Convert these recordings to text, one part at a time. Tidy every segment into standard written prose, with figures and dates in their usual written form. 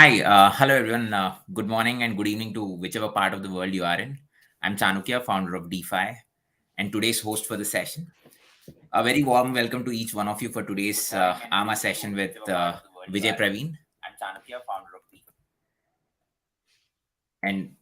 Hi, hello everyone. Good morning and good evening to whichever part of the world you are in. I'm Chanukya, founder of DPhi, and today's host for the session. A very warm welcome to each one of you for today's AMA session with Vijay Pravin. And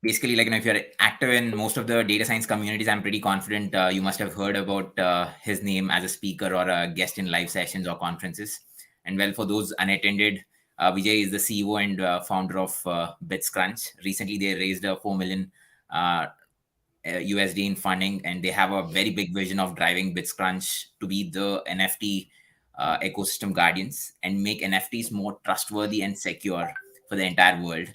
basically, if you're active in most of the data science communities, I'm pretty confident you must have heard about his name as a speaker or a guest in live sessions or conferences. And well, for those unattended, Vijay is the CEO and founder of bitsCrunch. Recently, they raised a 4 million USD in funding, and they have a very big vision of driving bitsCrunch to be the NFT ecosystem guardians and make NFTs more trustworthy and secure for the entire world.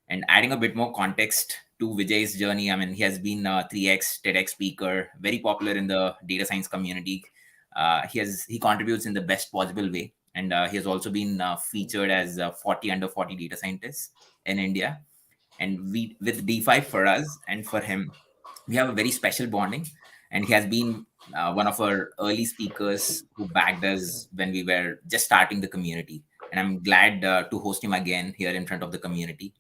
And adding a bit more context to Vijay's journey, I mean, he has been a 3x TEDx speaker, very popular in the data science community. He contributes in the best possible way, and he has also been featured as 40 under 40 data scientists in India. And we with DPhi for us and for him, we have a very special bonding, and he has been one of our early speakers who backed us when we were just starting the community. And I'm glad to host him again here in front of the community.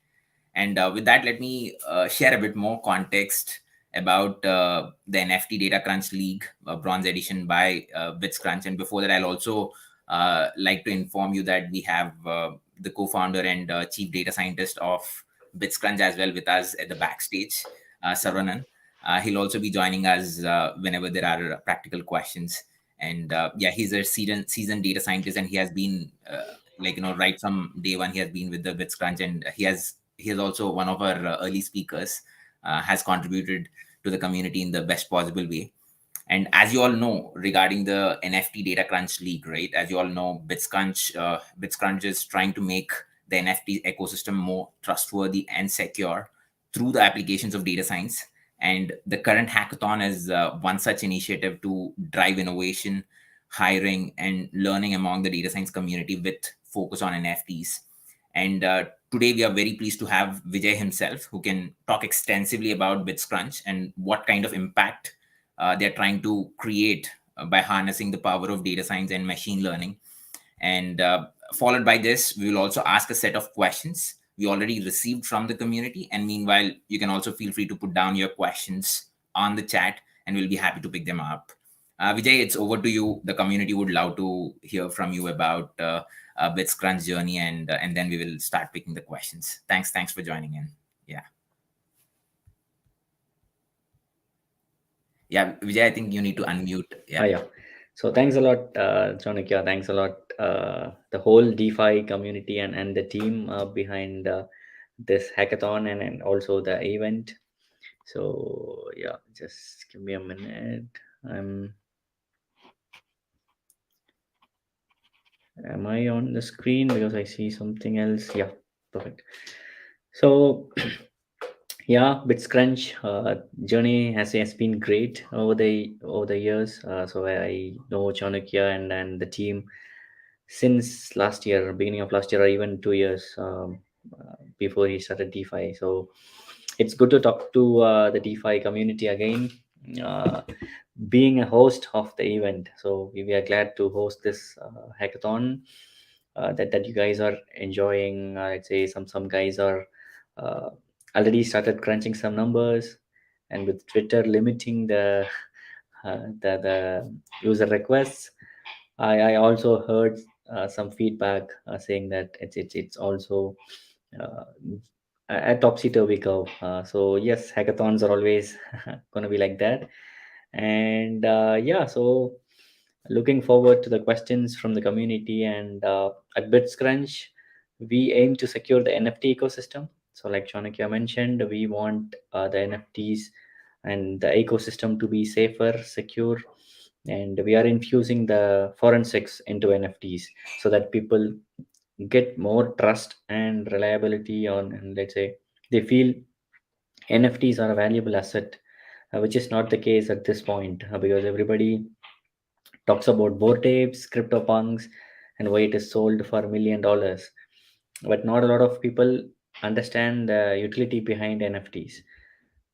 And with that, let me share a bit more context about the NFT DataCrunch League, Bronze Edition by bitsCrunch. And before that, I'll also like to inform you that we have the co-founder and chief data scientist of bitsCrunch as well with us at the backstage, Sarvanan. He'll also be joining us whenever there are practical questions. And yeah, he's a seasoned data scientist, and he has been right from day one. He has been with the bitsCrunch, and he is also one of our early speakers, has contributed to the community in the best possible way. And as you all know, regarding the NFT DataCrunch League, right? As you all know, bitsCrunch is trying to make the NFT ecosystem more trustworthy and secure through the applications of data science. And the current hackathon is one such initiative to drive innovation, hiring, and learning among the data science community with focus on NFTs. And today we are very pleased to have Vijay himself, who can talk extensively about bitsCrunch and what kind of impact they're trying to create by harnessing the power of data science and machine learning. And followed by this, we will also ask a set of questions we already received from the community. And meanwhile, you can also feel free to put down your questions on the chat, and we'll be happy to pick them up. Vijay, it's over to you. The community would love to hear from you about bitsCrunch journey, and then we will start picking the questions. Thanks for joining in. Yeah, Vijay, I think you need to unmute. Yeah. So thanks a lot, Chanukya. Thanks a lot, the whole DeFi community and the team behind this hackathon and also the event. So yeah, just give me a minute. Am I on the screen because I see something else? Yeah, perfect. So yeah, bitsCrunch journey has been great over the years. So I know Chanukya and the team since last year, beginning of last year, or even 2 years before he started DeFi. So it's good to talk to the DeFi community again. Uh, Being a host of the event, so we are glad to host this hackathon that you guys are enjoying. I'd say some guys are uh, already started crunching some numbers, and with Twitter limiting the user requests, I also heard some feedback saying that it's also uh, a topsy turvy curve. So yes, hackathons are always going to be like that, and yeah, so looking forward to the questions from the community. And at bitsCrunch, we aim to secure the NFT ecosystem. So like Chanakya mentioned, we want the NFTs and the ecosystem to be safer, secure, and we are infusing the forensics into NFTs so that people get more trust and reliability on, and let's say they feel NFTs are a valuable asset, which is not the case at this point, because everybody talks about board tapes, CryptoPunks, and why it is sold for $1 million. But not a lot of people understand the utility behind NFTs.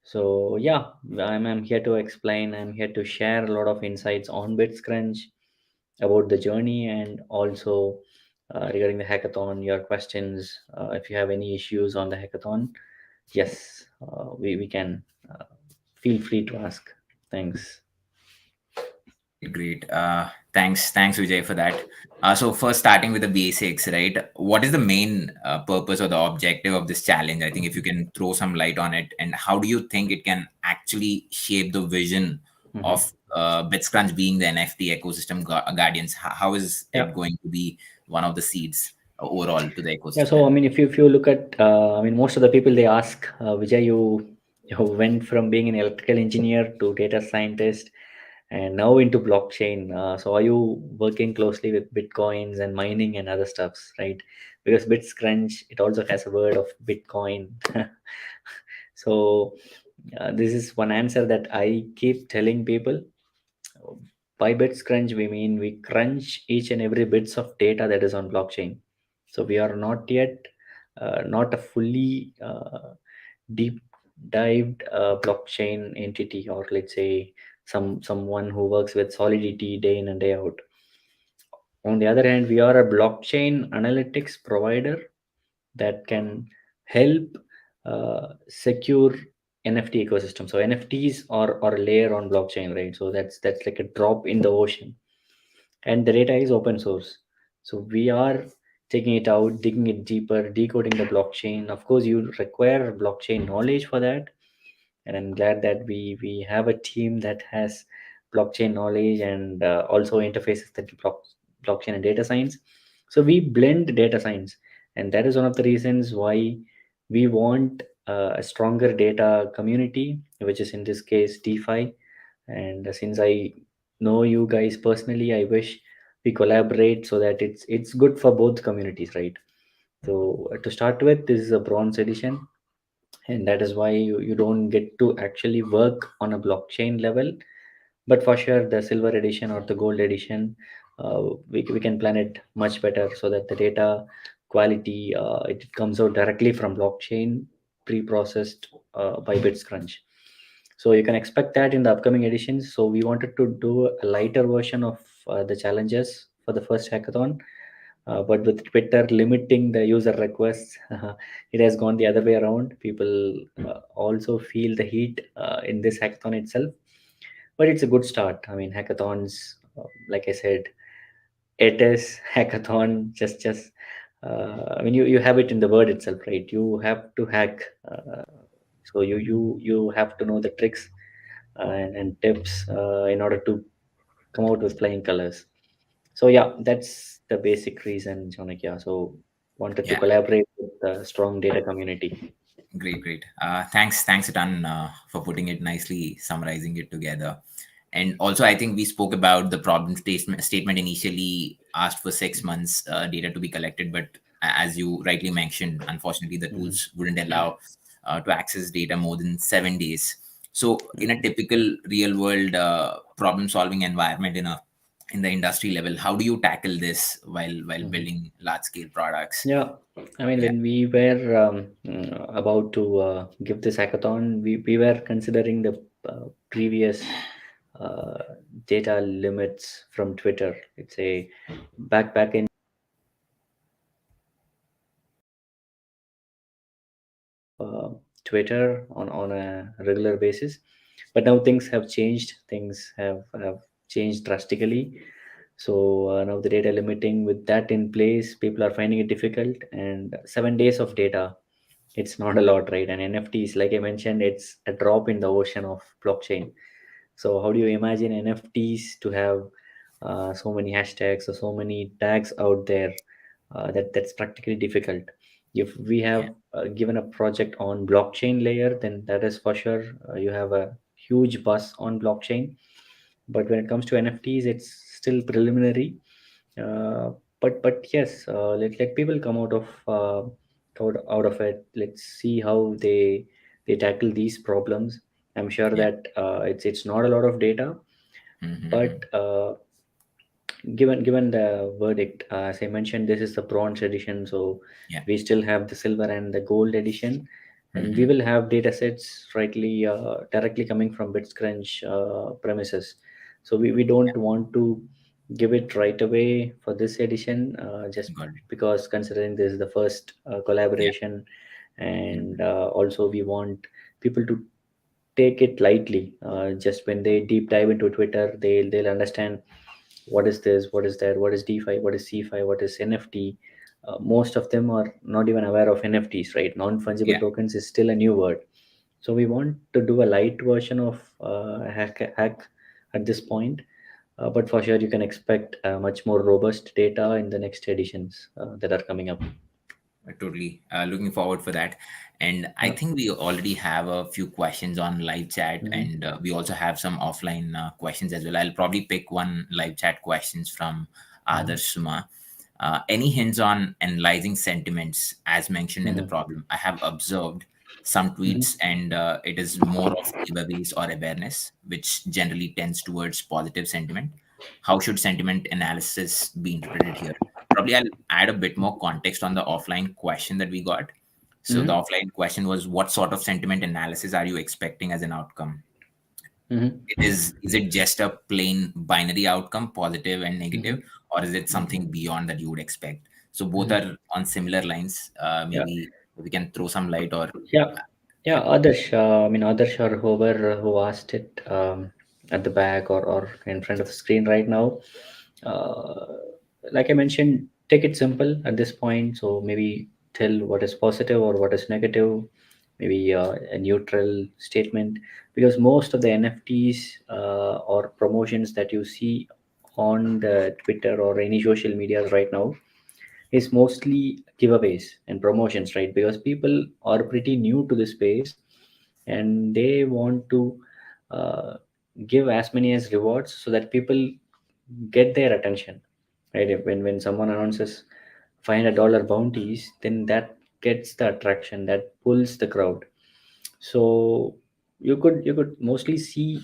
So yeah, I'm here to explain. I'm here to share a lot of insights on bitsCrunch about the journey, and also regarding the hackathon, your questions. If you have any issues on the hackathon, yes, we can feel free to ask. Thanks. Great, great. Thanks, Vijay, for that. So first, starting with the basics, right? What is the main purpose or the objective of this challenge? I think if you can throw some light on it, and how do you think it can actually shape the vision Hmm. of bitsCrunch being the NFT ecosystem guardians? How is Yeah. it going to be one of the seeds overall to the Yeah, so I ecosystem? mean, if you look at, I mean, most of the people they ask, Vijay, you went from being an electrical engineer to data scientist, and now into blockchain. So are you working closely with bitcoins and mining and other stuffs, right? Because bitsCrunch it also has a word of Bitcoin. So this is one answer that I keep telling people. By bits crunch, we mean we crunch each and every bits of data that is on blockchain. So we are not yet not a fully deep dived blockchain entity, or let's say someone who works with Solidity day in and day out. On the other hand, we are a blockchain analytics provider that can help secure NFT ecosystem. So NFTs are a layer on blockchain, right? So that's like a drop in the ocean, and the data is open source. So we are taking it out, digging it deeper, decoding the blockchain. Of course, you require blockchain knowledge for that, and I'm glad that we have a team that has blockchain knowledge and also interfaces that blockchain and data science. So we blend data science, and that is one of the reasons why we want a stronger data community, which is in this case DPhi. And since I know you guys personally, I wish we collaborate so that it's good for both communities, right? So to start with, this is a bronze edition, and that is why you don't get to actually work on a blockchain level. But for sure, the silver edition or the gold edition, we can plan it much better so that the data quality it comes out directly from blockchain, pre-processed by bitsCrunch. So you can expect that in the upcoming editions. So we wanted to do a lighter version of the challenges for the first hackathon, but with Twitter limiting the user requests, it has gone the other way around. People also feel the heat in this hackathon itself, but it's a good start. I mean, hackathons, like I said, it is hackathon. Just I mean, you have it in the word itself, right? You have to hack. So you have to know the tricks and tips in order to come out with flying colors. So yeah, that's the basic reason, Chanakya. So wanted to Yeah. collaborate with the strong data community. Great, great. Thanks a ton for putting it nicely, summarizing it together. And also, I think we spoke about the problem statement initially asked for 6 months data to be collected, but as you rightly mentioned, unfortunately, the Mhm. tools wouldn't allow to access data more than 7 days. So, in a Mhm. typical real world problem-solving environment in the industry level, how do you tackle this while Mhm. building large-scale products? Yeah, I mean, Yeah, when we were about to give this hackathon, we were considering the previous uh, data limits from Twitter. Let's say back in Twitter on a regular basis. But now things have changed. Things have changed drastically. So now the data limiting with that in place, people are finding it difficult. And 7 days of data, it's not a lot, right? And NFTs, like I mentioned, it's a drop in the ocean of blockchain. So how do you imagine NFTs to have so many hashtags or so many tags out there? That's practically difficult. If we yeah, have given a project on blockchain layer, then that is for sure you have a huge buzz on blockchain. But when it comes to NFTs, it's still preliminary. Uh, but yes, let people come out of it. Let's see how they tackle these problems. I'm sure yeah. that it's not a lot of data, Mm-hmm. but given the verdict, as I mentioned, this is the bronze edition, so Yeah. we still have the silver and the gold edition, and we Mm-hmm. will have data sets rightly directly coming from bitsCrunch premises. So we don't want to give it right away for this edition, just Got it. because considering this is the first Yeah. collaboration, Yeah. and also we want people to take it lightly. Just when they deep dive into Twitter, they'll understand what is this, what is that, what is DeFi, what is CeFi, what is NFT. Most of them are not even aware of NFTs, right? Non-fungible Yeah. tokens is still a new word. So we want to do a light version of hack at this point, but for sure you can expect much more robust data in the next editions that are coming up. Totally looking forward for that. And I Yeah. think we already have a few questions on live chat, Hmm. and we also have some offline questions as well. I'll probably pick one live chat questions from Hmm. Adarsh Suma. Any hints on analyzing sentiments as mentioned in the Hmm. problem? I have observed some Hmm. tweets, and it is more of giveaways or awareness, which generally tends towards positive sentiment. How should sentiment analysis be interpreted here? Probably I'll add a bit more context on the offline question that we got. So the Hmm. offline question was, what sort of sentiment analysis are you expecting as an outcome? Hmm. Is it just a plain binary outcome, positive and Hmm. negative, or is it something beyond that you would expect? So both Hmm. are on similar lines. Yeah. Maybe we can throw some light or Yeah, yeah, yeah, Adarsh. I mean, Adarsh or whoever who asked it at the back or in front of the screen right now. Uh, like I mentioned, take it simple at this point. So maybe tell what is positive or what is negative. Maybe a neutral statement, because most of the NFTs or promotions that you see on the Twitter or any social medias right now is mostly giveaways and promotions, right? Because people are pretty new to the space and they want to uh, give as many as rewards so that people get their attention, right? When someone announces $500 bounties, then that gets the attraction, that pulls the crowd. So you could mostly see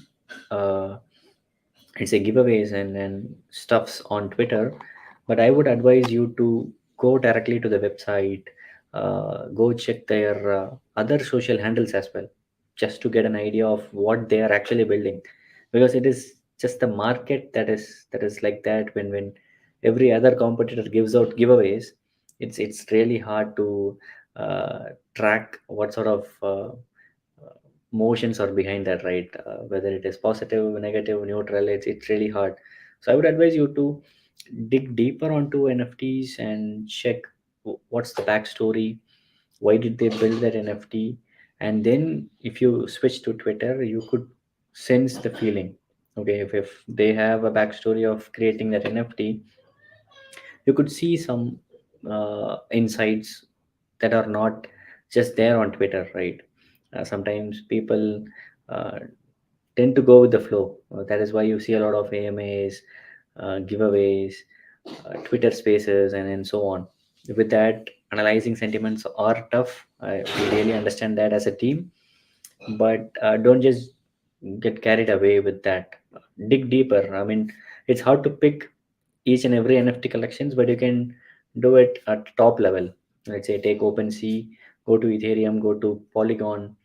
uh, it's a giveaways and stuffs on Twitter, but I would advise you to go directly to the website, go check their other social handles as well, just to get an idea of what they are actually building, because it is just the market that is like that. When every other competitor gives out giveaways, it's really hard to uh, track what sort of motions are behind that, right? Whether it is positive, negative, neutral, it's really hard. So I would advise you to dig deeper onto NFTs and check what's the backstory, why did they build that NFT, and then if you switch to Twitter, you could sense the feeling. Okay, if they have a backstory of creating that NFT, you could see some insights that are not just there on Twitter, right? Sometimes people uh, tend to go with the flow. That is why you see a lot of AMAs, giveaways, Twitter spaces, and so on. With that, analyzing sentiments are tough. We really understand that as a team, but don't just get carried away with that. Dig deeper. I mean, it's hard to pick each and every NFT collections, but you can do it at top level. Let's say take OpenSea, go to Ethereum, go to Polygon,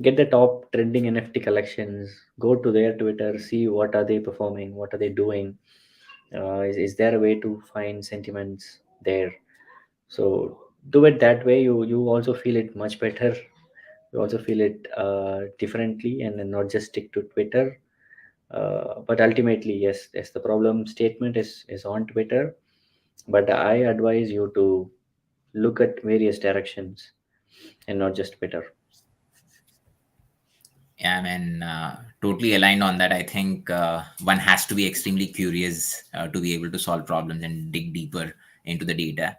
get the top trending NFT collections, go to their Twitter, see what are they performing, what are they doing. Is there a way to find sentiments there? So do it that way. You also feel it much better. You also feel it differently, and then not just stick to Twitter. But ultimately, yes, the problem statement is on Twitter. But I advise you to look at various directions and not just Twitter. yeah, man, totally aligned on that. I think one has to be extremely curious to be able to solve problems and dig deeper into the data.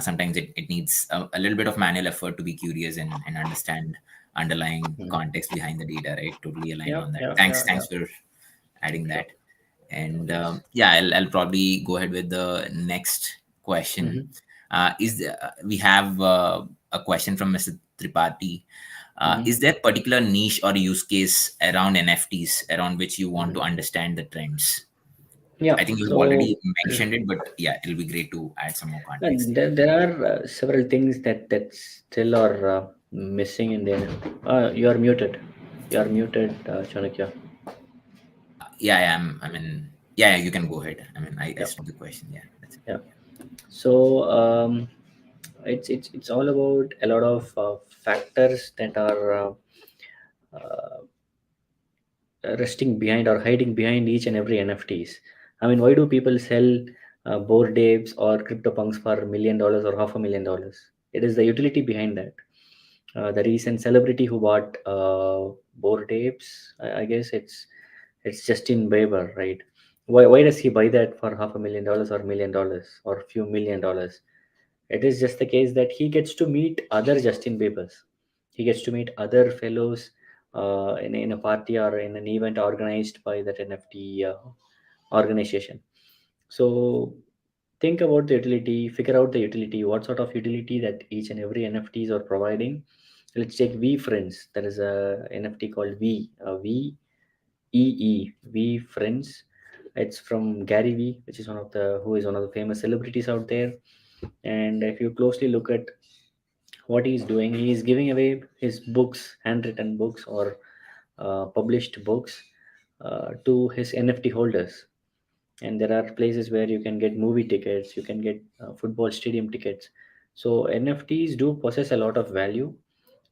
Sometimes it needs a little bit of manual effort to be curious and understand underlying Mhm. context behind the data, right? Totally aligned Yeah, on that. yeah, Thanks, yeah, yeah. thanks for adding Sure. that. And Yes. yeah, I'll probably go ahead with the next question. Mm-hmm. We have a question from Mr. Tripathi. Mm-hmm. Is there particular niche or use case around NFTs around which you want to Mm-hmm. understand the trends? Yeah. I think you've So already mentioned it, but yeah, it'll be great to add some more context there. there are several things that still are missing in there. You are muted. You are muted, Chanakya. Yeah, I am. I'm in. Yeah, you can go ahead. I mean, I Yeah, stopped the question. Yeah, that's it. yeah. So it's all about a lot of factors that are resting behind or hiding behind each and every NFTs. I mean, why do people sell bored apes or CryptoPunks for $1 million or $500,000? It is the utility behind that. The recent celebrity who bought bored apes, I guess it's Justin Bieber, right? Why does he buy that for $500,000 or $1 million or few $1 million? It is just the case that he gets to meet other Justin Biebers. He gets to meet other fellows in a party or in an event organized by that NFT organization. So think about the utility, figure out the utility, what sort of utility that each and every NFTs are providing. Let's take V Friends. There is a NFT called V Friends. It's from Gary V, which is who is one of the famous celebrities out there. And if you closely look at what he's doing, he is giving away his books, handwritten books or published books, to his NFT holders. And there are places where you can get movie tickets, you can get football stadium tickets. So NFTs do possess a lot of value.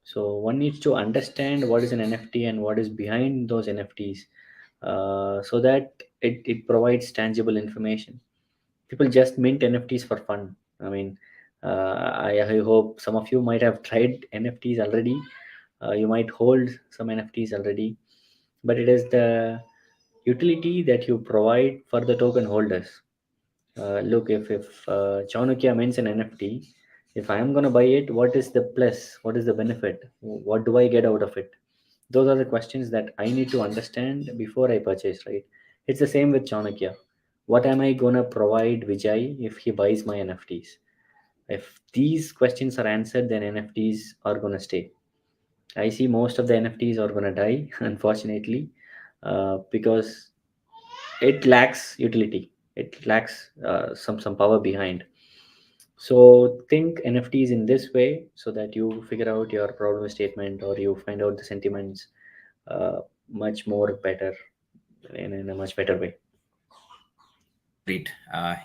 So one needs to understand what is an NFT and what is behind those NFTs, so that it provides tangible information. People just mint NFTs for fun. I mean, I hope some of you might have tried NFTs already. You might hold some NFTs already, but it is the utility that you provide for the token holders. Look, if Chanukya mints an NFT, if I am gonna buy it, what is the plus? What is the benefit? What do I get out of it? Those are the questions that I need to understand before I purchase, right? It's the same with Chanukya. What am I gonna provide Vijay if he buys my NFTs? If these questions are answered, then NFTs are gonna stay. I see most of the NFTs are gonna die, unfortunately, because it lacks utility. It lacks some power behind. So think NFTs in this way so that you figure out your problem statement or you find out the sentiments uh, much more better in a much better way. Great.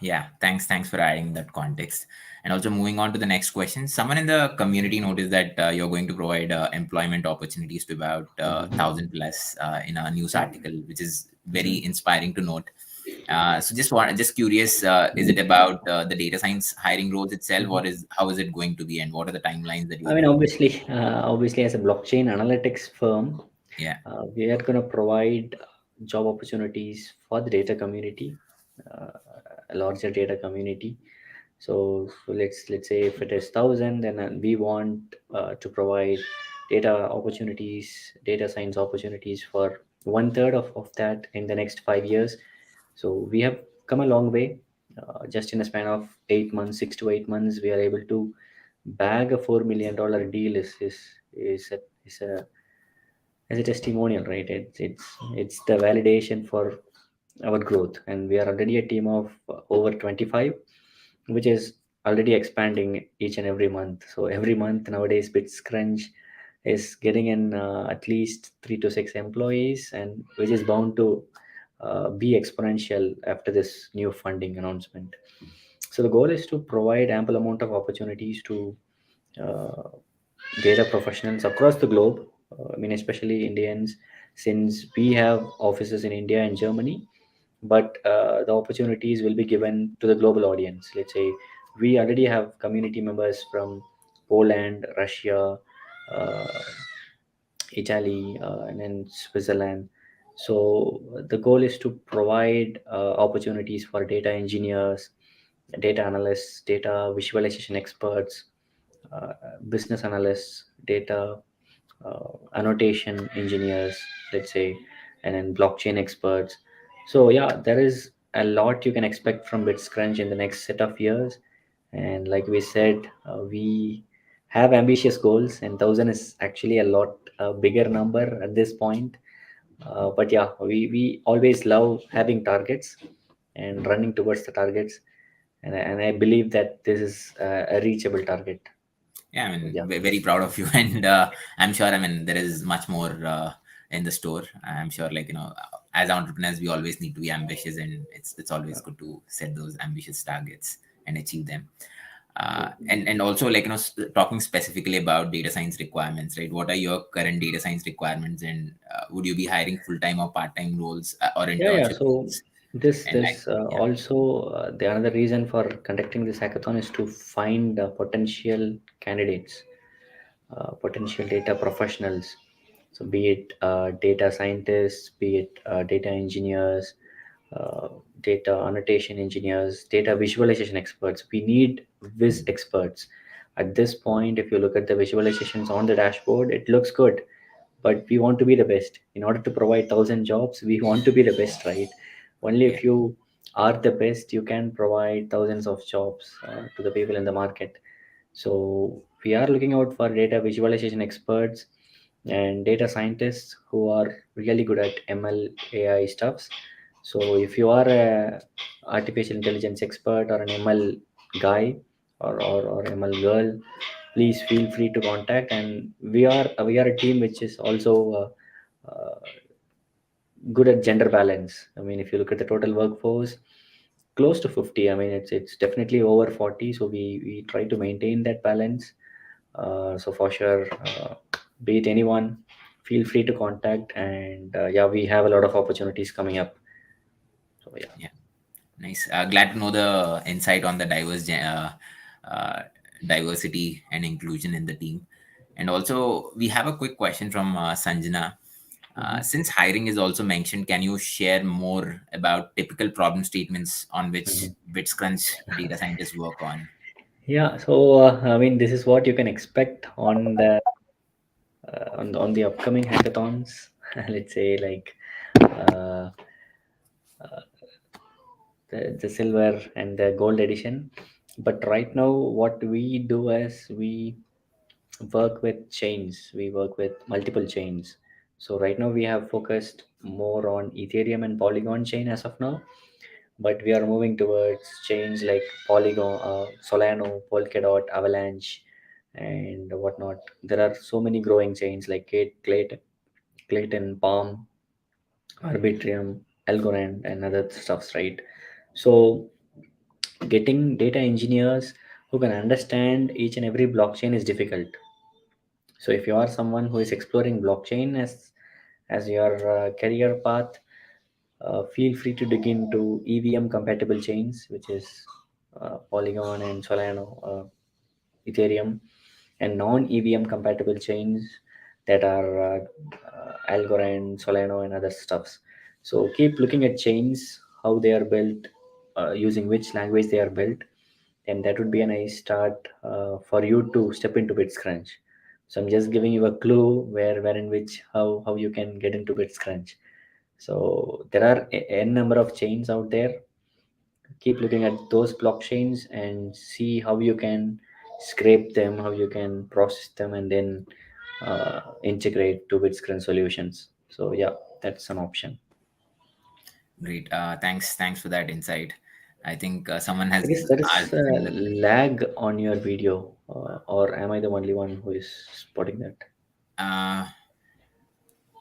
Yeah, thanks for adding that context. And also moving on to the next question. Someone in the community noticed that you're going to provide employment opportunities to about 1,000 plus in a news article, which is very inspiring to note. So just curious, is it about the data science hiring roles itself, or is how is it going to be, and what are the timelines that I you're mean, looking? obviously, as a blockchain analytics firm, Yeah, we are going to provide job opportunities for the data community, uh, a larger data community. So let's say if it is 1,000, then we want to provide data opportunities, data science opportunities for one third of that in the next 5 years. So we have come a long way. Just in a span of 8 months, 6 to 8 months, we are able to bag a $4 million deal is a testimonial, right? It's the validation for our growth, and we are already a team of over 25, which is already expanding each and every month. So every month nowadays, bitsCrunch is getting in at least 3 to 6 employees, and which is bound to be exponential after this new funding announcement. So the goal is to provide ample amount of opportunities to uh, data professionals across the globe. I mean, especially Indians, since we have offices in India and Germany, but the opportunities will be given to the global audience. Let's say we already have community members from Poland, Russia, uh, Italy, and then Switzerland. So the goal is to provide opportunities for data engineers, data analysts, data visualization experts, uh, business analysts, data annotation engineers, let's say, and then blockchain experts. So yeah, there is a lot you can expect from bitsCrunch in the next set of years. And like we said, we have ambitious goals, and 1,000 is actually a lot bigger number at this point. But yeah, we always love having targets and running towards the targets, and I believe that this is a reachable target. yeah. I So mean, yeah. very proud of you, and I'm sure. I mean, there is much more in the store. I'm sure, like as entrepreneurs, we always need to be ambitious, and it's always good to set those ambitious targets and achieve them. And also, like, talking specifically about data science requirements, right? What are your current data science requirements, and would you be hiring full-time or part-time roles, or Yeah. internship So roles? this And this like, yeah, also the another reason for conducting this hackathon is to find potential candidates, potential data professionals. So be it data scientists, be it data engineers, uh, data annotation engineers, data visualization experts. We need viz experts. At this point, if you look at the visualizations on the dashboard, it looks good, but we want to be the best. In order to provide 1,000 jobs, we want to be the best, right? Only yeah, if you are the best, you can provide thousands of jobs to the people in the market. So we are looking out for data visualization experts and data scientists who are really good at ML AI stuffs. So if you are a artificial intelligence expert or an ML guy or ML girl, please feel free to contact. And we are a team which is also good at gender balance. I mean, if you look at the total workforce, close to 50. I mean, it's definitely over 40. So we try to maintain that balance. So for sure, be it anyone, feel free to contact. And yeah, we have a lot of opportunities coming up. So yeah. yeah. Nice. Glad to know the insight on the uh, diversity and inclusion in the team. And also, we have a quick question from Sanjana. Mhm. Since hiring is also mentioned, can you share more about typical problem statements on which Mhm. bitsCrunch data scientists work on? Yeah. So I mean, this is what you can expect on the on the upcoming hackathons. Let's say like uh, the silver and the gold edition. But right now, what we do is we work with chains. We work with multiple chains. So right now we have focused more on Ethereum and Polygon chain as of now, but we are moving towards chains like Polygon, Solano, Polkadot, Avalanche, and whatnot. There are so many growing chains like Clayton, Palm, Arbitrium, Algorand, and other stuffs, right? So getting data engineers who can understand each and every blockchain is difficult. So if you are someone who is exploring blockchain as your career path, feel free to dig into EVM compatible chains, which is Polygon and Solano, Ethereum, and non EVM compatible chains that are Algorand, Solano, and other stuffs. So keep looking at chains, how they are built, using which language they are built, and that would be a nice start for you to step into bitsCrunch. So I'm just giving you a clue where in which how you can get into bitsCrunch. So there are n number of chains out there. Keep looking at those blockchains and see how you can scrape them, how you can process them, and then integrate to bitsCrunch solutions. So yeah, that's an option. Great. Thanks for that insight. I think someone I has guess there is asked a similar question. lag on your video, or am I the only one who is spotting that? Uh,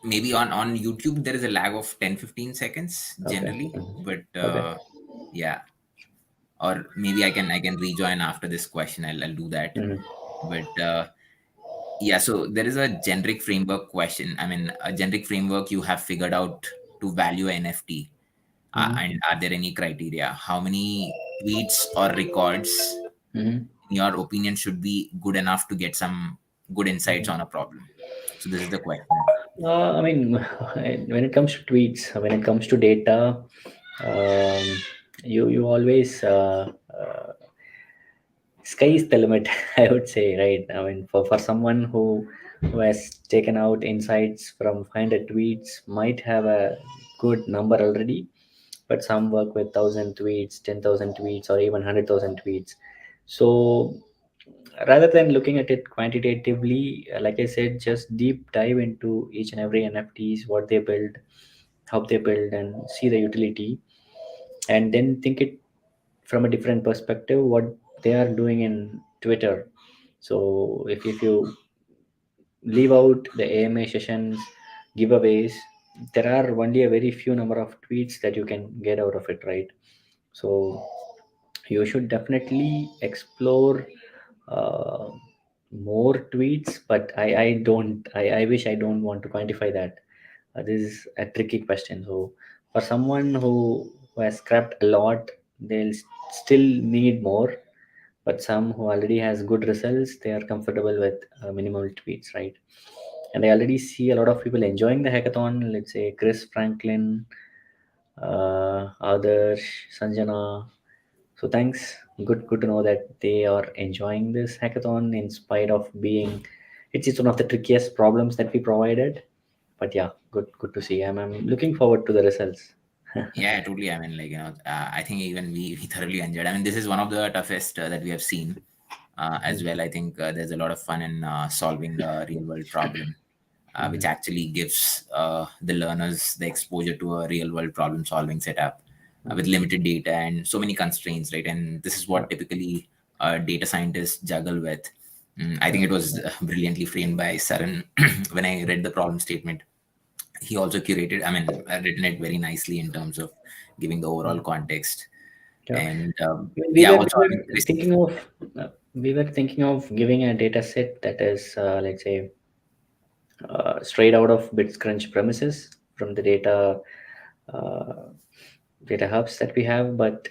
Maybe on YouTube there is a lag of 10-15 seconds Okay. generally, but Okay. yeah, or maybe I can rejoin after this question. I'll do that. Mhm. But yeah, so there is a generic framework question. I mean, a generic framework you have figured out to value an NFT, Mhm. and are there any criteria? How many tweets or records, Mhm. in your opinion, should be good enough to get some good insights on a problem? So this is the question. I mean, when it comes to tweets, when it comes to data, um, you always sky is the limit. I would say, right? I mean, for someone who has taken out insights from 500 tweets, might have a good number already, but some work with 1,000 tweets, 10,000 tweets, or even 100,000 tweets. So rather than looking at it quantitatively, like I said, just deep dive into each and every NFTs, what they build, how they build, and see the utility, and then think it from a different perspective what they are doing in Twitter. So if you leave out the AMA sessions, giveaways, there are only a very few number of tweets that you can get out of it, right? So you should definitely explore uh, more tweets, but I don't, I wish I don't want to quantify that. This is a tricky question. So for someone who has scrapped a lot, they'll still need more. But some who already has good results, they are comfortable with minimal tweets, right? And I already see a lot of people enjoying the hackathon. Let's say Chris Franklin, Adarsh, Sanjana. So thanks. Good to know that they are enjoying this hackathon in spite of being. It's one of the trickiest problems that we provided. But yeah, good to see. I'm looking forward to the results. Yeah, totally. I mean, like, I think even we thoroughly enjoyed. I mean, this is one of the toughest that we have seen as well. I think there's a lot of fun in solving a real world problem, which actually gives the learners the exposure to a real world problem solving setup with limited data and so many constraints, right? And this is Yeah, what typically data scientists juggle with. I yeah, think it was brilliantly framed by Saran when I read the problem statement. He also curated, I mean, written it very nicely in terms of giving the overall context. yeah. And We yeah, were, also, I mean, Chris, we were thinking of giving a data set that is, let's say, straight out of bitsCrunch premises from the uh, data hubs that we have, but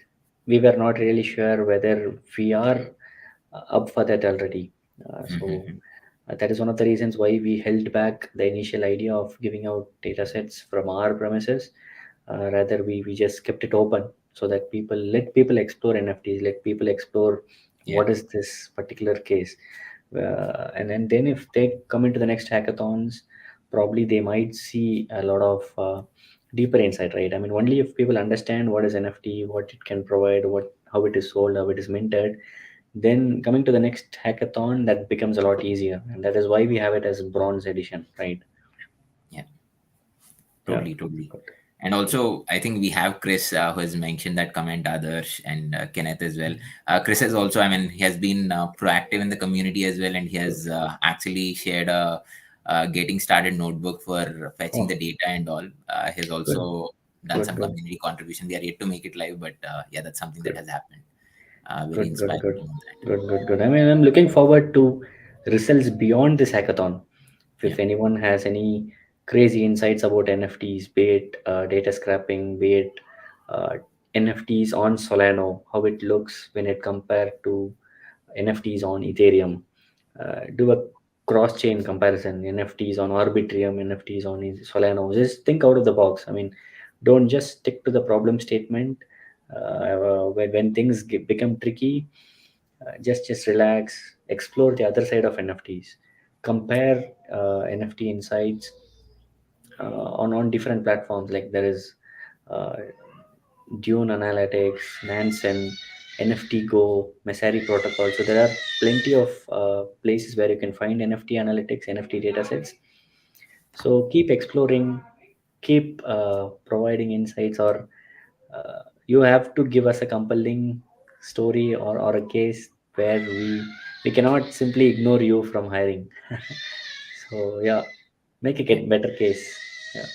we were not really sure whether we are up for that already. So that is one of the reasons why we held back the initial idea of giving out data sets from our premises. Rather, we just kept it open so that let people explore NFTs, let people explore yeah, what is this particular case. And then if they come into the next hackathons, probably they might see a lot of deeper insight, right? I mean, only if people understand what is NFT, what it can provide, what how it is sold, how it is minted, then coming to the next hackathon, that becomes a lot easier, and that is why we have it as bronze edition, right? yeah. Yeah, Totally, totally. good, And good. also, I think we have Chris who has mentioned that comment, Adarsh and Kenneth as well. Chris has also, I mean, he has been proactive in the community as well, and he has actually shared a getting started notebook for fetching Oh, the data and all. He has good, also done good, some good, community contribution. We are yet to make it live, but yeah, that's something that good, has happened. Very good, good, inspiring good, to know that. good. I mean, I'm looking forward to results beyond this hackathon. Yeah, If anyone has any crazy insights about NFTs, be it data scrapping, be it uh, NFTs on Solano, how it looks when it compared to NFTs on Ethereum, do a cross-chain comparison, NFTs on Arbitrum, NFTs on Solano. Just think out of the box. I mean, don't just stick to the problem statement. When things become tricky, just relax, explore the other side of NFTs, compare NFT insights on different platforms. Like there is uh, Dune Analytics, Nansen, NFT Go, Messari Protocol. So there are plenty of places where you can find NFT analytics, NFT datasets. So keep exploring, keep providing insights, or you have to give us a compelling story or a case where we cannot simply ignore you from hiring. So yeah, make a yeah, get better case. Yeah.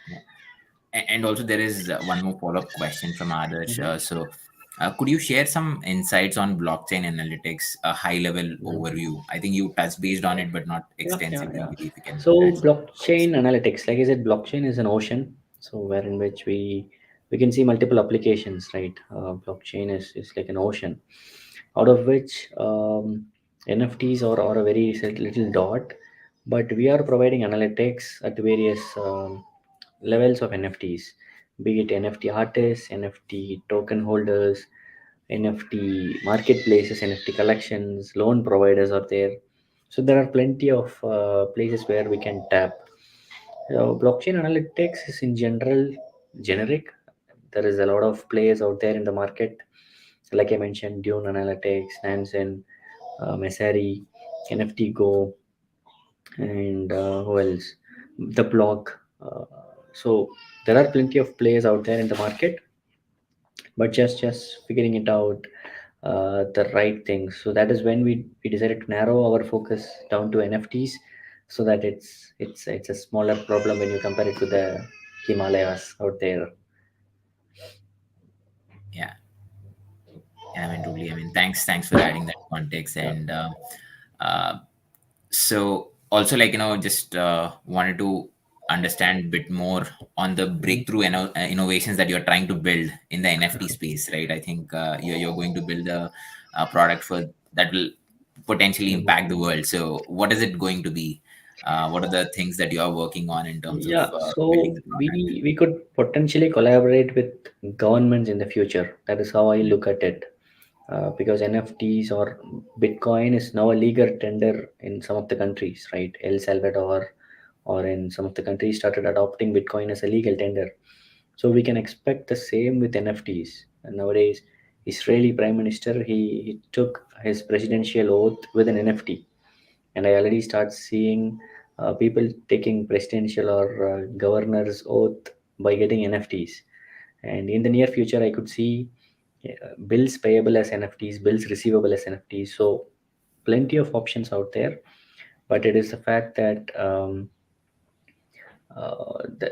yeah. And also, there is one more follow-up question from Adarsh. Could you share some insights on blockchain analytics, a high-level overview? I think you touched based on it, but not Yeah. extensively. If you can So add some blockchain points. analytics, like I said, blockchain is an ocean. So where in which we can see multiple applications, right? Blockchain is like an ocean, out of which NFTs are a very little dot, but we are providing analytics at various levels of NFTs, be it NFT artists, NFT token holders, NFT marketplaces, NFT collections, loan providers are there. So there are plenty of places where we can tap. Blockchain analytics is in general generic. There is a lot of players out there in the market. Like I mentioned, Dune Analytics, Nansen, Messari, NFT Go, and who else? The blog. Uh, so there are plenty of players out there in the market, but just figuring it out the right things. So that is when we decided to narrow our focus down to NFTs, so that it's a smaller problem when you compare it to the Himalayas out there. Yeah, yeah, I mean, totally. I mean, thanks for adding that context. Yeah, And uh, so also, like, just wanted to understand a bit more on the breakthrough innovations that you're trying to build in the NFT space, right? I think you're going to build a product for that will potentially impact the world. So what is it going to be? What are the things that you are working on in terms of yeah. building So the product? we could potentially collaborate with governments in the future. That is how I look at it. Because NFTs or Bitcoin is now a legal tender in some of the countries, right? El Salvador or in some of the countries started adopting Bitcoin as a legal tender. So we can expect the same with NFTs. And nowadays, Israeli Prime Minister he took his presidential oath with an NFT, and I already start seeing people taking presidential or governor's oath by getting NFTs. And in the near future, I could see bills payable as NFTs, bills receivable as NFTs. So plenty of options out there, but it is the fact that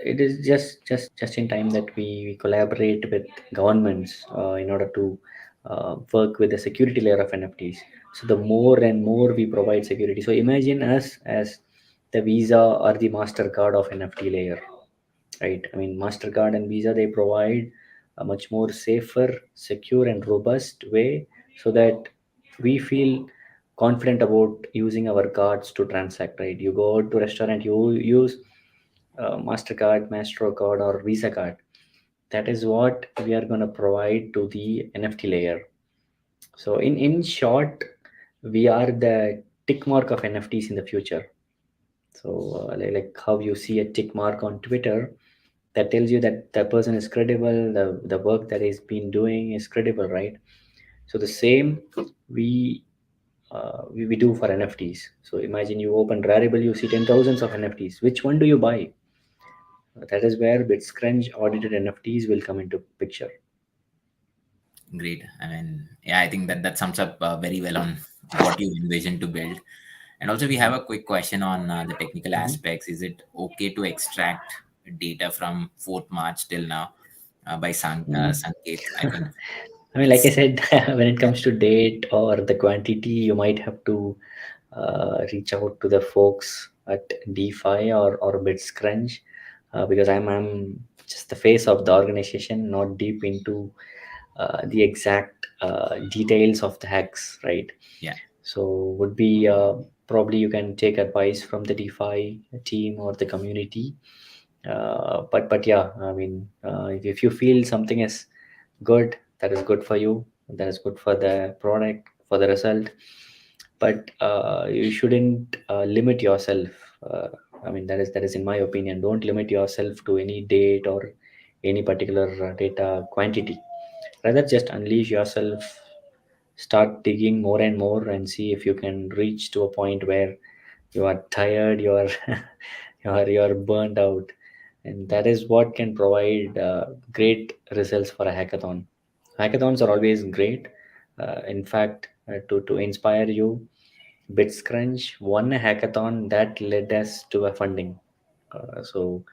it is just in time that we collaborate with governments in order to work with the security layer of NFTs. So the more and more we provide security. So imagine us as the Visa or the Mastercard of NFT layer, right? I mean, Mastercard and Visa, they provide a much more safer, secure, and robust way, so that we feel confident about using our cards to transact, right? You go out to restaurant, you use Mastercard, Mastercard, or Visa card. That is what we are going to provide to the NFT layer. So in short, we are the tick mark of NFTs in the future. So like how you see a tick mark on Twitter, that tells you that the person is credible, the work that he's been doing is credible, right? So the same we we do for NFTs. So imagine you open Rarible, you see 10,000s of NFTs. Which one do you buy? That is where bitsCrunch audited NFTs will come into picture. Great. I mean, yeah, I think that sums up very well on what you envision to build. And also, we have a quick question on the technical Mhm. aspects. Is it okay to extract data from 4th March till now by Sanket? I think I mean, like I it's, said, when it yeah, comes to date or the quantity, you might have to reach out to the folks at DPhi or bitsCrunch, because I'm just the face of the organization, not deep into the exact details of the hacks, right? yeah, So would be probably you can take advice from the DeFi team or the community. But yeah, I mean, if you feel something is good, that is good for you, that is good for the product, for the result. But you shouldn't limit yourself. Uh, I mean, that is in my opinion. Don't limit yourself to any date or any particular data quantity. Rather, just unleash yourself, start digging more and more, and see if you can reach to a point where you are tired, you are you are burned out, and that is what can provide great results for a hackathon. Hackathons are always great. In fact, to inspire you, bitsCrunch won a hackathon that led us to a funding. So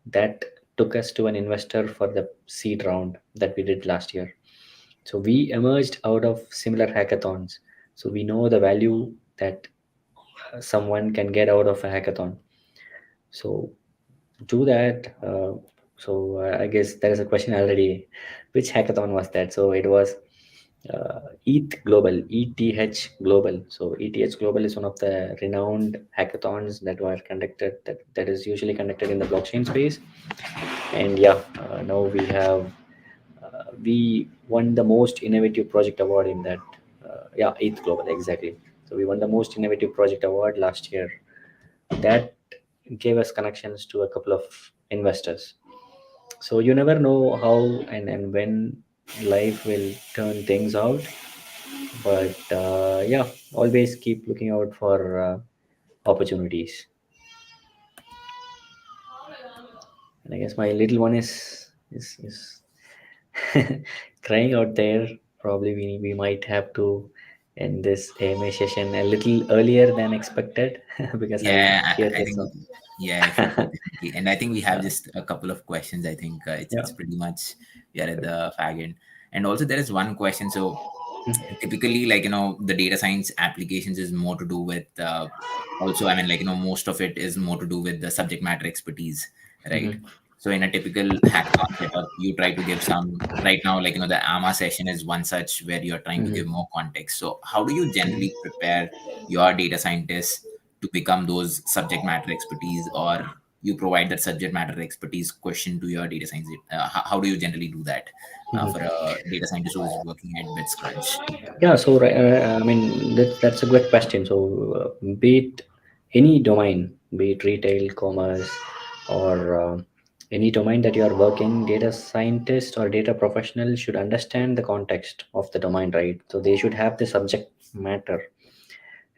that took us to an investor for the seed round that we did last year. So we emerged out of similar hackathons. So we know the value that someone can get out of a hackathon. So do that. I guess there is a question already. Which hackathon was that? So it was ETH Global, ETH Global. So ETH Global is one of the renowned hackathons that were conducted, that is usually conducted in the blockchain space. And yeah, now we won the most innovative project award in that. Yeah, ETH Global, exactly. So we won the most innovative project award last year. That gave us connections to a couple of investors. So you never know how and when life will turn things out. But yeah, always keep looking out for opportunities. And I guess my little one is crying out there. Probably we might have to in this AMA session a little earlier than expected because I Yeah, hear I this. think yeah, sure, sure, definitely. And I think we have just a couple of questions. I think Yeah. it's pretty much we are at the fag end. And also there is one question. So typically, like the data science applications is more to do with also, I mean, like most of it is more to do with the subject matter expertise, right? Mhm. So in a typical hackathon setup, you try to give some right now, like the AMA session is one such where you're trying to give Mhm. more context. So how do you generally prepare your data scientists to become those subject matter expertise, or you provide that subject matter expertise question to your data science? How do you generally do that for Mhm. a data scientist who is working at bitsCrunch? Yeah, so I mean that's a good question. So be it any domain, be it retail, commerce, or any domain that you are working, data scientist or data professional should understand the context of the domain, right? So they should have the subject matter,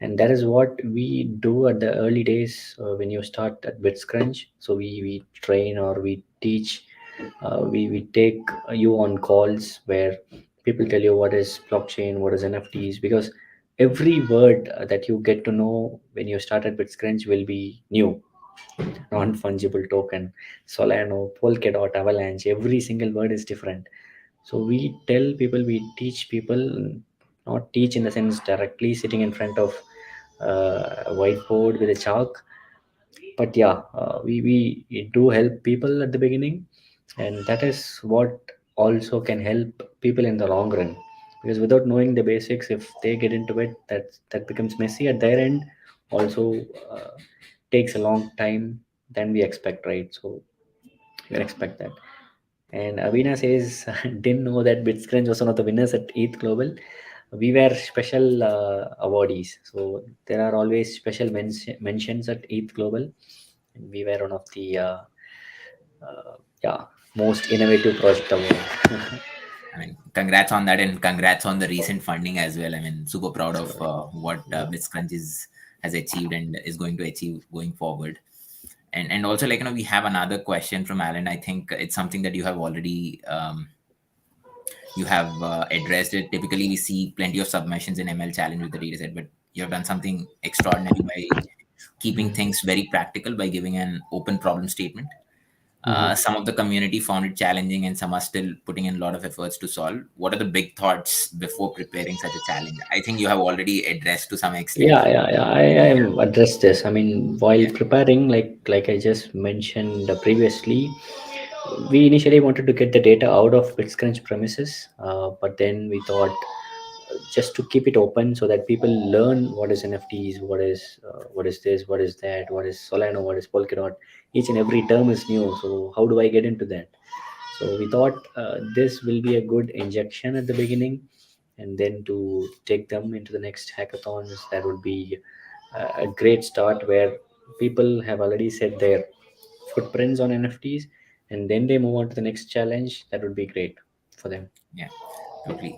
and that is what we do at the early days when you start at bitscrunch. So we train or we teach, we take you on calls where people tell you what is blockchain, what is nfts, because every word that you get to know when you start at bitscrunch will be new. Non-fungible token, solano, polkadot, avalanche, every single word is different. So we tell people, we teach people, not teach in the sense directly sitting in front of a whiteboard with a chalk, but yeah, we do help people at the beginning, and that is what also can help people in the long run. Because without knowing the basics, if they get into it, that becomes messy at their end. Also, takes a long time than we expect, right? So you can expect that. And Avina says, didn't know that bitscrunch was one of the winners at ETH Global. We were special awardees, so there are always special mentions at ETH Global. And we were one of the yeah, most innovative project award. I mean, congrats on that, and congrats on the recent funding as well. I mean, super proud of what Yeah. bitscrunch has achieved and is going to achieve going forward. And also, like we have another question from Alan. I think it's something that you have already you have addressed it. Typically, we see plenty of submissions in ML challenge with the dataset, but you have done something extraordinary by keeping Mhm. things very practical by giving an open problem statement. Mhm. Some of the community found it challenging, and some are still putting in a lot of efforts to solve. What are the big thoughts before preparing such a challenge? I think you have already addressed to some extent. Yeah. I addressed this. I mean, while Yeah, preparing, like I just mentioned previously, we initially wanted to get the data out of bitscrunch premises, but then we thought just to keep it open so that people learn what is nfts, what is this, what is that, what is solano, what is polkadot. Each and every term is new, so how do I get into that? So we thought this will be a good injection at the beginning, and then to take them into the next hackathons, that would be a great start where people have already set their footprints on nfts, and then they move on to the next challenge. That would be great for them. yeah, totally.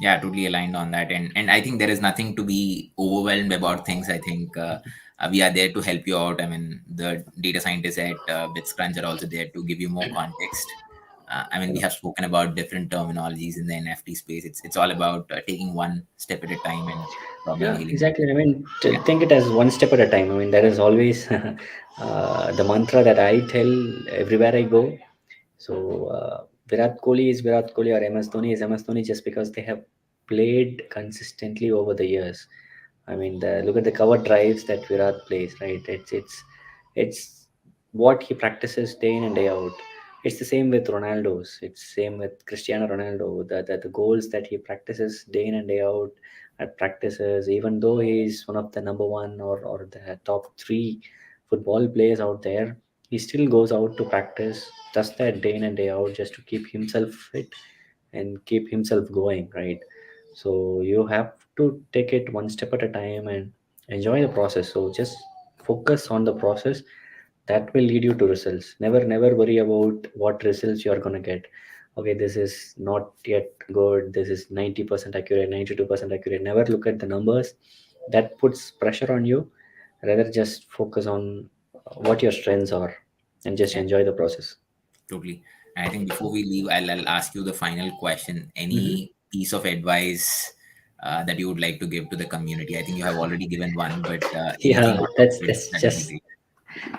Yeah, totally aligned on that. And I think there is nothing to be overwhelmed about things. I think we are there to help you out. I mean, the data scientists at bitscrunch are also there to give you more context. I mean, we have spoken about different terminologies in the NFT space. It's all about taking one step at a time and probably Yeah, nailing it. exactly. I mean, Yeah, think it as one step at a time. I mean, that is always the mantra that I tell everywhere I go. So, Virat Kohli is Virat Kohli, or MS Dhoni is MS Dhoni, just because they have played consistently over the years. I mean, look at the cover drives that Virat plays, right? It's what he practices day in and day out. It's the same with Ronaldo's. It's same with Cristiano Ronaldo. The goals that he practices day in and day out at practices, even though he is one of the number one or the top three football players out there, he still goes out to practice, does that day in and day out just to keep himself fit and keep himself going, right? So you have to take it one step at a time and enjoy the process. So just focus on the process, that will lead you to results. Never worry about what results you are going to get. Okay, this is not yet good, this is 90% accurate, 92% accurate. Never look at the numbers, that puts pressure on you. Rather just focus on what your strengths are and just yeah, enjoy the process. totally. And I think before we leave, I'll ask you the final question. Mhm. Any piece of advice that you would like to give to the community? I think you have already given one, but anything Yeah, out of that's it, that's that would be just great.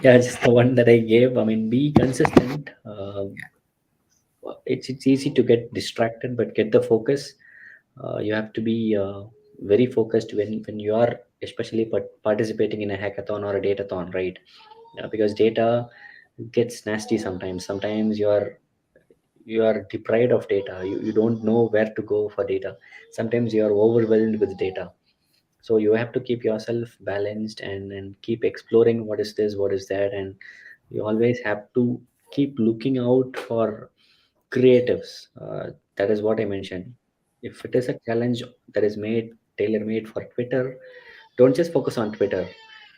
yeah, just the one that I gave. I mean, be consistent. Yeah. It's easy to get distracted, but get the focus. You have to be very focused when you are especially participating in a hackathon or a datathon, right? Because data gets nasty sometimes. Sometimes you are deprived of data. You don't know where to go for data. Sometimes you are overwhelmed with data. So you have to keep yourself balanced and keep exploring what is this, what is that, and you always have to keep looking out for creatives. That is what I mentioned. If it is a challenge that is made tailor made for Twitter, don't just focus on Twitter.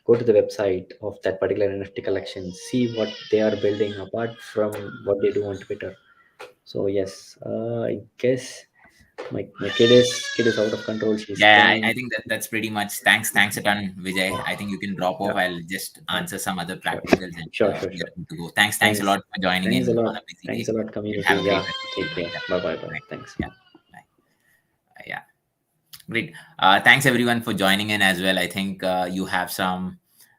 Go to the website of that particular NFT collection, see what they are building apart from what they do on Twitter. So yes, I guess my kid is out of control. She's Yeah, crying. I think that's pretty much. Thanks a ton, Vijay. I think you can drop Yeah, off. I'll just yeah, answer some other sure, practicals, and sure, sure, we are sure. good to go. Thanks a Thanks, lot for joining thanks a in lot. on a busy Thanks a day, lot, and community. have a great Yeah, rest of the take day. care. Yeah, Bye, bye, bye. bye. Thanks. Yeah, bye. Yeah. Great. Thanks everyone for joining in as well. I think you have some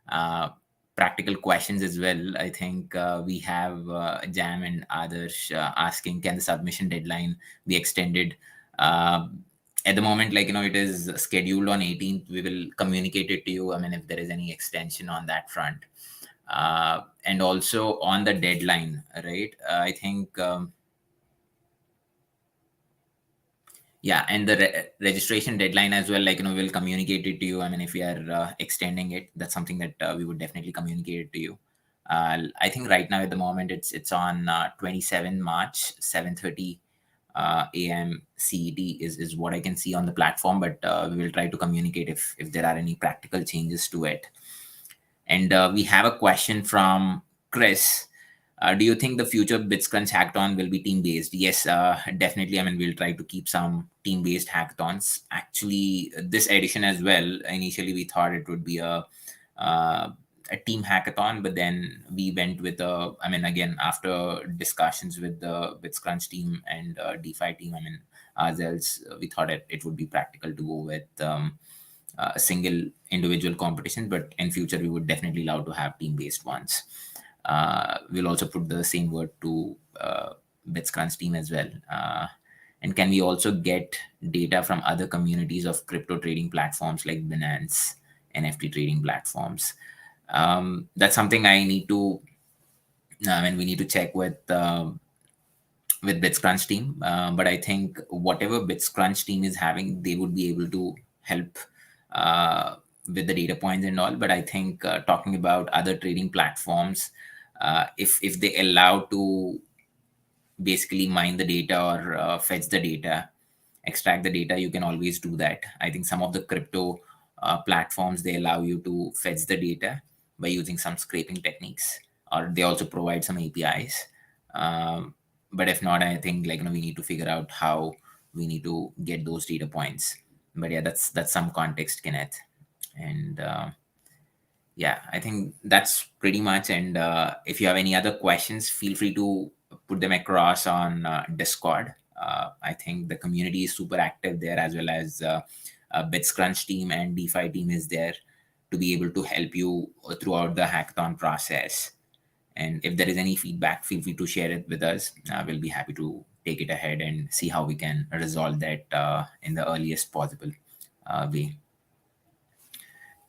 uh, practical questions as well. I think we have Jam and Adarsh asking, can the submission deadline be extended? Uh, at the moment, like, it is scheduled on 18th. We will communicate it to you. I mean, if there is any extension on that front. And also on the deadline, right? I think. Yeah, and the registration deadline as well, like, we'll communicate it to you. I mean, if we are extending it, that's something that we would definitely communicate it to you. I think right now at the moment it's on 27 March 7:30 a.m. CET is what I can see on the platform, but we will try to communicate if there are any practical changes to it. And we have a question from Chris. Do you think the future bitsCrunch hackathon will be team based? Yes, definitely. I mean, we'll try to keep some team based hackathons. Actually, this edition as well, initially we thought it would be a team hackathon, but then we went with I mean, again, after discussions with the bitsCrunch team and DPhi team, I mean, ourselves, we thought it would be practical to go with a single individual competition, but in future we would definitely love to have team based ones. We'll also put the same word to bitsCrunch team as well. And can we also get data from other communities of crypto trading platforms like Binance, NFT trading platforms? That's something I need to. I mean, we need to check with bitsCrunch team. But I think whatever bitsCrunch team is having, they would be able to help uh, with the data points and all. But I think talking about other trading platforms, if they allow to basically mine the data or fetch the data, extract the data, you can always do that. I think some of the crypto platforms, they allow you to fetch the data by using some scraping techniques, or they also provide some APIs. But if not, I think, like, we need to figure out how we need to get those data points. But yeah, that's some context, Kenneth. And yeah, I think that's pretty much. And if you have any other questions, feel free to put them across on Discord. I think the community is super active there, as well as bitsCrunch team and DPhi team is there to be able to help you throughout the hackathon process. And if there is any feedback, feel free to share it with us. We'll be happy to take it ahead and see how we can resolve that in the earliest possible way.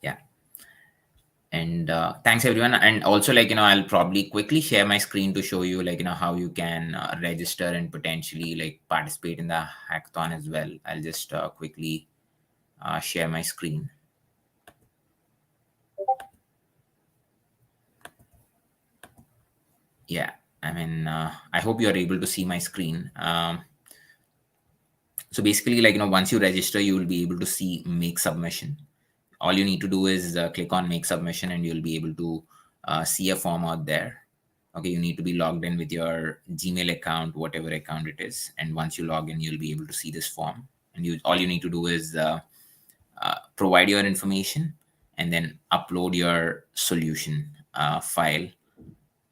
Yeah. And thanks everyone. And also, like, I'll probably quickly share my screen to show you, like, how you can register and potentially, like, participate in the hackathon as well. I'll just quickly share my screen. Yeah, I mean, I hope you're able to see my screen. So basically, like, once you register, you will be able to see make submission. All you need to do is click on make submission, and you'll be able to see a form out there. Okay, you need to be logged in with your Gmail account, whatever account it is, and once you log in, you'll be able to see this form. And all you need to do is provide your information, and then upload your solution file,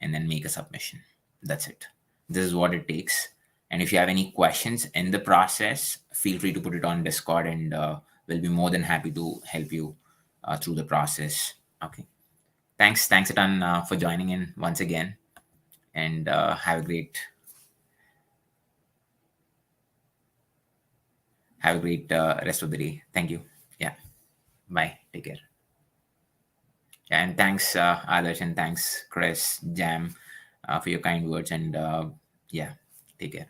and then make a submission. That's it. This is what it takes. And if you have any questions in the process, feel free to put it on Discord, and we'll be more than happy to help you through the process. Okay. Thanks a ton for joining in once again, and have a great rest of the day. Thank you. Yeah. Bye. Take care. Yeah, and thanks, Adarsh, and thanks, Chris, Jam, for your kind words. And yeah, take care.